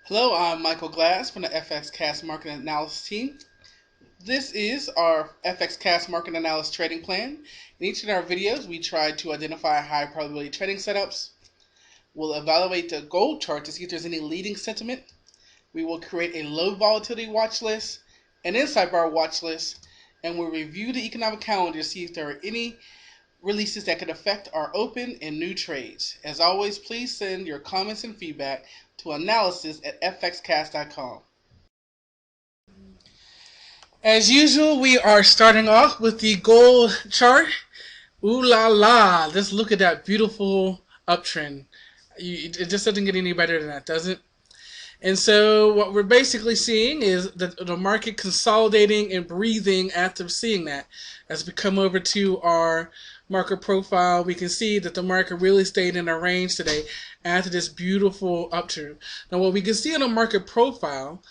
Hello, I'm Michael Glass from the FXcast Market Analysis team. This is our FXcast Market Analysis trading plan. In each of our videos, we try to identify high probability trading setups. We'll evaluate the gold chart to see if there's any leading sentiment. We will create a low volatility watch list, an inside bar watch list, and we'll review the economic calendar to see if there are any releases that could affect our open and new trades. As always, please send your comments and feedback to analysis@fxcast.com. As usual, we are starting off with the gold chart. Ooh la la, just look at that beautiful uptrend. It just doesn't get any better than that, does it? And so what we're basically seeing is the market consolidating and breathing after seeing that. As we come over to our market profile, we can see that the market really stayed in a range today after this beautiful upturn. Now what we can see on the market profile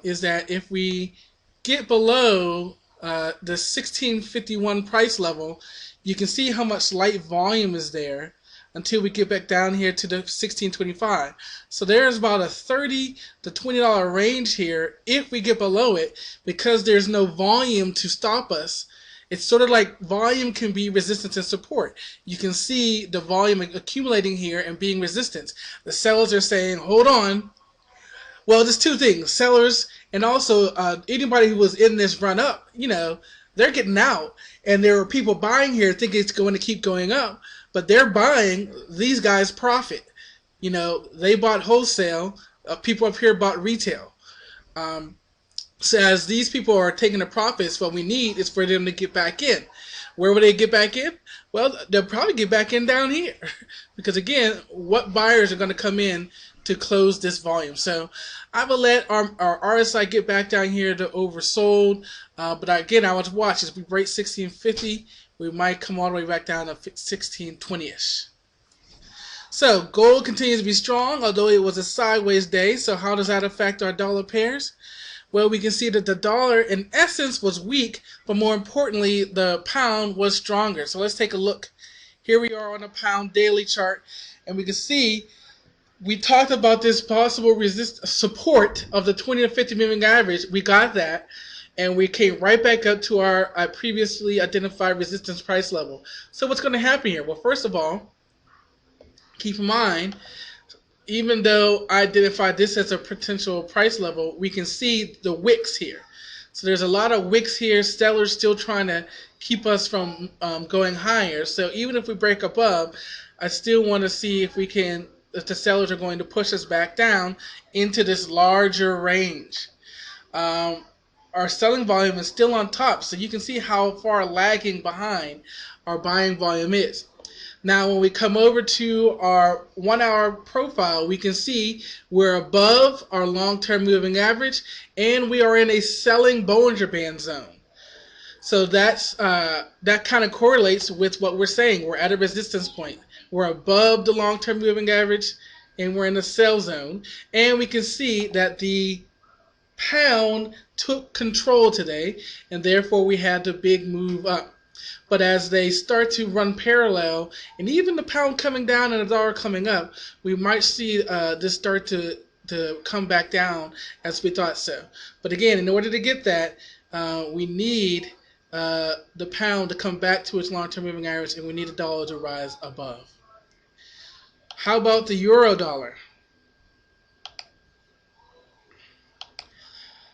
is that if we get below the 1651 price level, you can see how much light volume is there until we get back down here to the 1625. So there's about a $30 to $20 range here if we get below it, because there's no volume to stop us. It's sort of like volume can be resistance and support. You can see the volume accumulating here and being resistance. The sellers are saying, hold on. Well, there's two things. Sellers and also anybody who was in this run up, they're getting out. And there are people buying here thinking it's going to keep going up, but they're buying these guys' profit. They bought wholesale. People up here bought retail. So as these people are taking the profits, what we need is for them to get back in. Where will they get back in? Well, they'll probably get back in down here. Because again, what buyers are going to come in to close this volume? So I will let our RSI get back down here to oversold. But again, I want to watch. As we break 1650, we might come all the way back down to 1620-ish. So gold continues to be strong, although it was a sideways day. So how does that affect our dollar pairs? Well, we can see that the dollar in essence was weak, but more importantly, the pound was stronger. So let's take a look. Here we are on a pound daily chart, and we can see we talked about this possible support of the 20 to 50 moving average. We got that, and we came right back up to our previously identified resistance price level. So what's going to happen here? Well, first of all, keep in mind, even though I identified this as a potential price level, we can see the wicks here. So there's a lot of wicks here. Sellers still trying to keep us from going higher. So even if we break above, I still want to see if the sellers are going to push us back down into this larger range. Our selling volume is still on top, so you can see how far lagging behind our buying volume is. Now, when we come over to our 1 hour profile, we can see we're above our long-term moving average, and we are in a selling Bollinger Band zone. So that kind of correlates with what we're saying. We're at a resistance point. We're above the long-term moving average, and we're in a sell zone. And we can see that the pound took control today, and therefore we had the big move up. But as they start to run parallel, and even the pound coming down and the dollar coming up, we might see this start to come back down as we thought so. But again, in order to get that, we need the pound to come back to its long-term moving average, and we need the dollar to rise above. How about the euro dollar?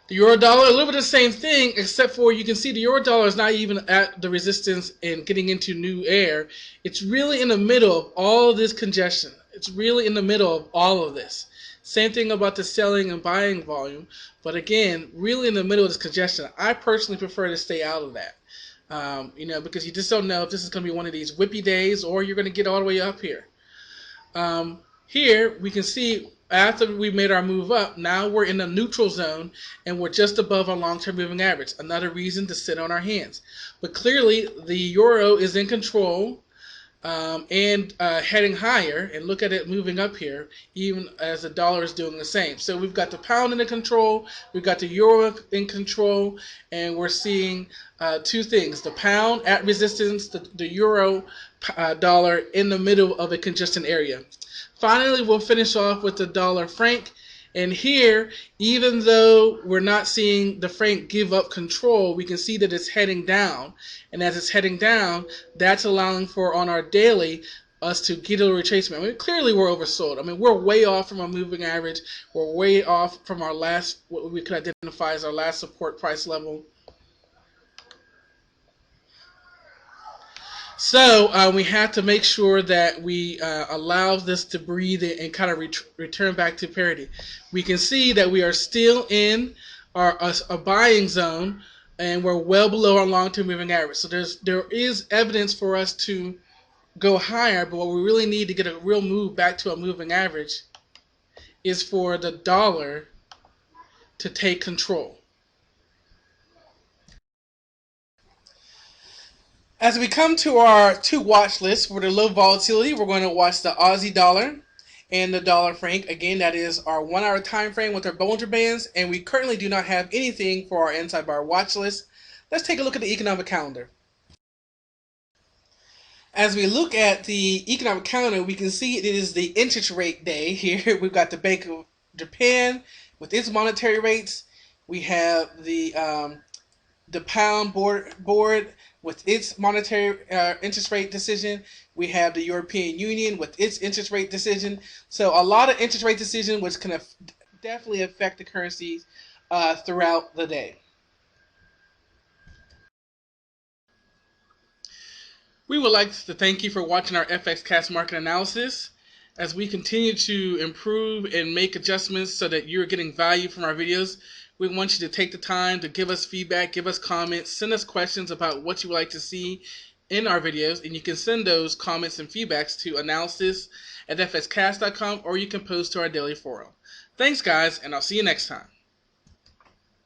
The euro dollar, a little bit of the same thing, except for you can see the euro dollar is not even at the resistance and getting into new air. It's really in the middle of all of this congestion. It's really in the middle of all of this. Same thing about the selling and buying volume, but again, really in the middle of this congestion. I personally prefer to stay out of that, because you just don't know if this is going to be one of these whippy days or you're going to get all the way up here. Here we can see after we made our move up, now we're in a neutral zone and we're just above our long-term moving average. Another reason to sit on our hands. But clearly the euro is in control and heading higher, and look at it moving up here even as the dollar is doing the same. So we've got the pound in control, we've got the euro in control, and we're seeing two things: the pound at resistance, the euro dollar in the middle of a congestion area. Finally, we'll finish off with the dollar franc, And here, even though we're not seeing the franc give up control, we can see that it's heading down. And as it's heading down, that's allowing for, on our daily, us to get a retracement. I mean, clearly we're oversold. I mean, we're way off from our moving average. We're way off from our last, what we could identify as our last support price level. So we have to make sure that we allow this to breathe and kind of return back to parity. We can see that we are still in a buying zone, and we're well below our long-term moving average. So there is evidence for us to go higher, but what we really need to get a real move back to a moving average is for the dollar to take control. As we come to our two watch lists for the low volatility, we're going to watch the Aussie dollar and the dollar franc. Again, that is our 1 hour time frame with our Bollinger Bands, and we currently do not have anything for our inside bar watch list. Let's take a look at the economic calendar. As we look at the economic calendar, we can see it is the interest rate day. Here we've got the Bank of Japan with its monetary rates. We have the pound board with its monetary interest rate decision. We have the European Union with its interest rate decision. So a lot of interest rate decision, which can definitely affect the currencies throughout the day. We would like to thank you for watching our FXcast market analysis. As we continue to improve and make adjustments so that you're getting value from our videos, we want you to take the time to give us feedback, give us comments, send us questions about what you would like to see in our videos, and you can send those comments and feedbacks to analysis@fxcast.com, or you can post to our daily forum. Thanks, guys, and I'll see you next time.